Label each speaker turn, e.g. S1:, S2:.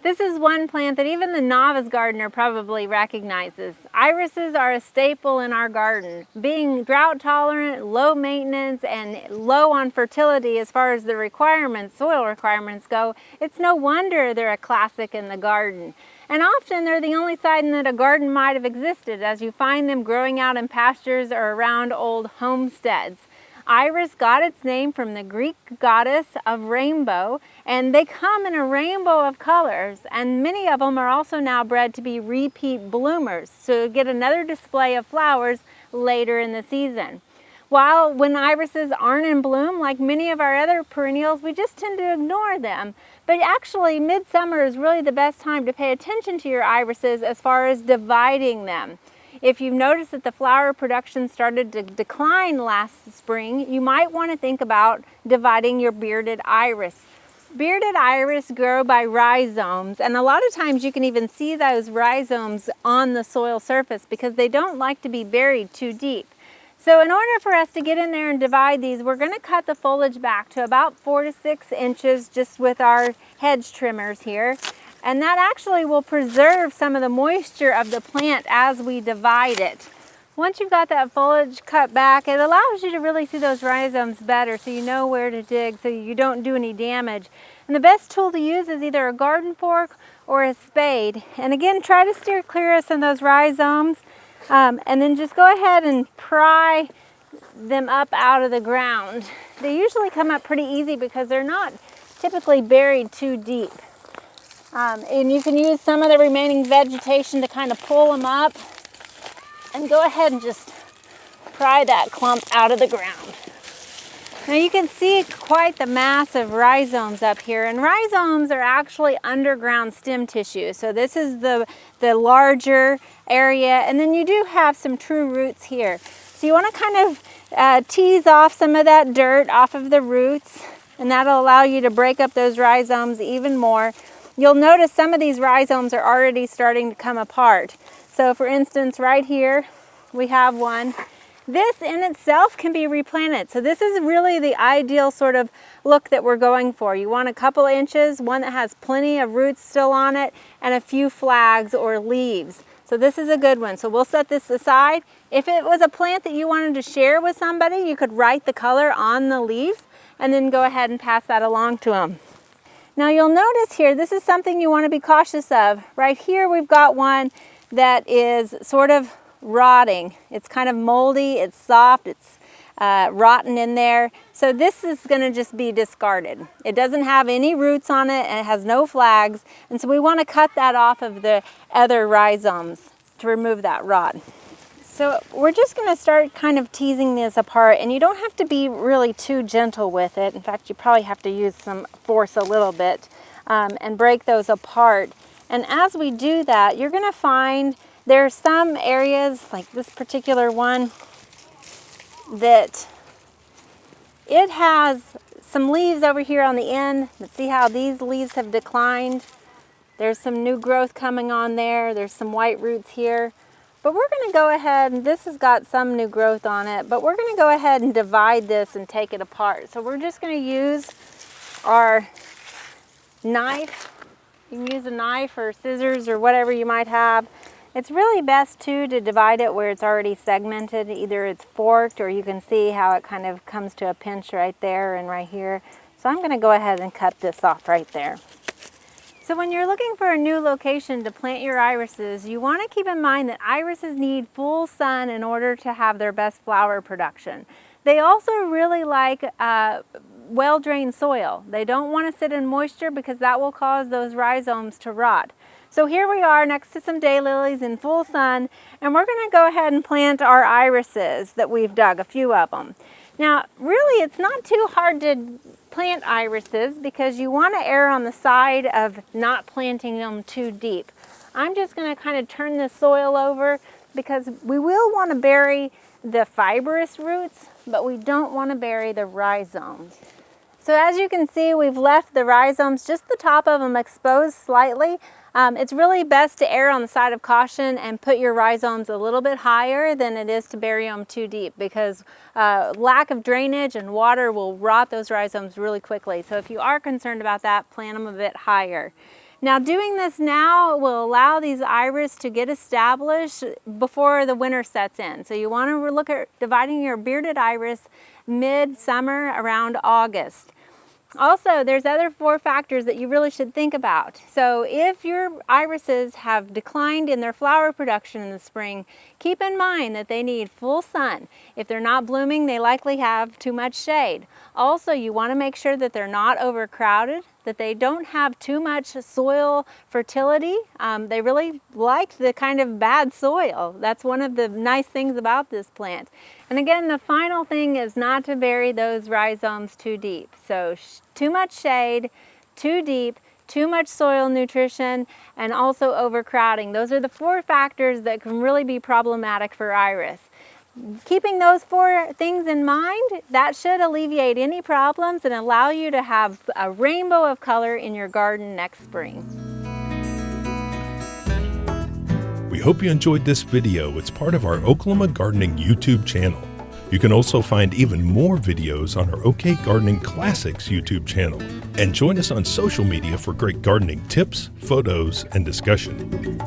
S1: This is one plant that even the novice gardener probably recognizes. Irises are a staple in our garden. Being drought tolerant, low maintenance, and low on fertility as far as the requirements, soil requirements go, it's no wonder they're a classic in the garden. And often they're the only sign that a garden might have existed, as you find them growing out in pastures or around old homesteads. Iris got its name from the Greek goddess of rainbow, and they come in a rainbow of colors, and many of them are also now bred to be repeat bloomers, so get another display of flowers later in the season. While when irises aren't in bloom, like many of our other perennials, we just tend to ignore them. But actually, midsummer is really the best time to pay attention to your irises as far as dividing them. If you've noticed that the flower production started to decline last spring, you might want to think about dividing your bearded iris. Bearded iris grow by rhizomes, and a lot of times you can even see those rhizomes on the soil surface because they don't like to be buried too deep. So in order for us to get in there and divide these, we're going to cut the foliage back to about 4 to 6 inches just with our hedge trimmers here. And that actually will preserve some of the moisture of the plant as we divide it. Once you've got that foliage cut back, it allows you to really see those rhizomes better, so you know where to dig so you don't do any damage. And the best tool to use is either a garden fork or a spade. And again, try to steer clear of some of those rhizomes, and then just go ahead and pry them up out of the ground. They usually come up pretty easy because they're not typically buried too deep. And you can use some of the remaining vegetation to kind of pull them up, and go ahead and just pry that clump out of the ground. Now you can see quite the mass of rhizomes up here, and rhizomes are actually underground stem tissue. So this is the larger area, and then you do have some true roots here. So you want to kind of tease off some of that dirt off of the roots, and that'll allow you to break up those rhizomes even more. You'll notice some of these rhizomes are already starting to come apart. So for instance, right here, we have one. This in itself can be replanted. So this is really the ideal sort of look that we're going for. You want a couple inches, one that has plenty of roots still on it, and a few flags or leaves. So this is a good one. So we'll set this aside. If it was a plant that you wanted to share with somebody, you could write the color on the leaf and then go ahead and pass that along to them. Now you'll notice here, this is something you want to be cautious of. Right here we've got one that is sort of rotting. It's kind of moldy, it's soft, it's rotten in there. So this is going to just be discarded. It doesn't have any roots on it, and it has no flags. And so we want to cut that off of the other rhizomes to remove that rot. So we're just going to start kind of teasing this apart, and you don't have to be really too gentle with it. In fact, you probably have to use some force a little bit and break those apart. And as we do that, you're going to find there are some areas, like this particular one, that it has some leaves over here on the end. But see how these leaves have declined? There's some new growth coming on there. There's some white roots here. But we're going to go ahead, and this has got some new growth on it, but we're going to go ahead and divide this and take it apart. So we're just going to use our knife. You can use a knife or scissors or whatever you might have. It's really best too to divide it where it's already segmented. Either it's forked, or you can see how it kind of comes to a pinch right there and right here. So I'm going to go ahead and cut this off right there. So when you're looking for a new location to plant your irises, you want to keep in mind that irises need full sun in order to have their best flower production. They also really like well-drained soil. They don't want to sit in moisture because that will cause those rhizomes to rot. So here we are next to some daylilies in full sun, and we're going to go ahead and plant our irises that we've dug, a few of them. Now, really, it's not too hard to plant irises because you want to err on the side of not planting them too deep. I'm just going to kind of turn the soil over because we will want to bury the fibrous roots, but we don't want to bury the rhizomes. So as you can see, we've left the rhizomes, just the top of them exposed slightly. It's really best to err on the side of caution and put your rhizomes a little bit higher than it is to bury them too deep, because lack of drainage and water will rot those rhizomes really quickly. So if you are concerned about that, plant them a bit higher. Now doing this now will allow these iris to get established before the winter sets in. So you want to look at dividing your bearded iris mid-summer around August. Also, there's other 4 factors that you really should think about. So if your irises have declined in their flower production in the spring, keep in mind that they need full sun. If they're not blooming, they likely have too much shade. Also, you want to make sure that they're not overcrowded, that they don't have too much soil fertility. They really like the kind of bad soil. That's one of the nice things about this plant. And again, the final thing is not to bury those rhizomes too deep. So too much shade, too deep, too much soil nutrition, and also overcrowding. Those are the 4 factors that can really be problematic for iris. Keeping those 4 things in mind, that should alleviate any problems and allow you to have a rainbow of color in your garden next spring.
S2: We hope you enjoyed this video. It's part of our Oklahoma Gardening YouTube channel. You can also find even more videos on our OK Gardening Classics YouTube channel. And join us on social media for great gardening tips, photos, and discussion.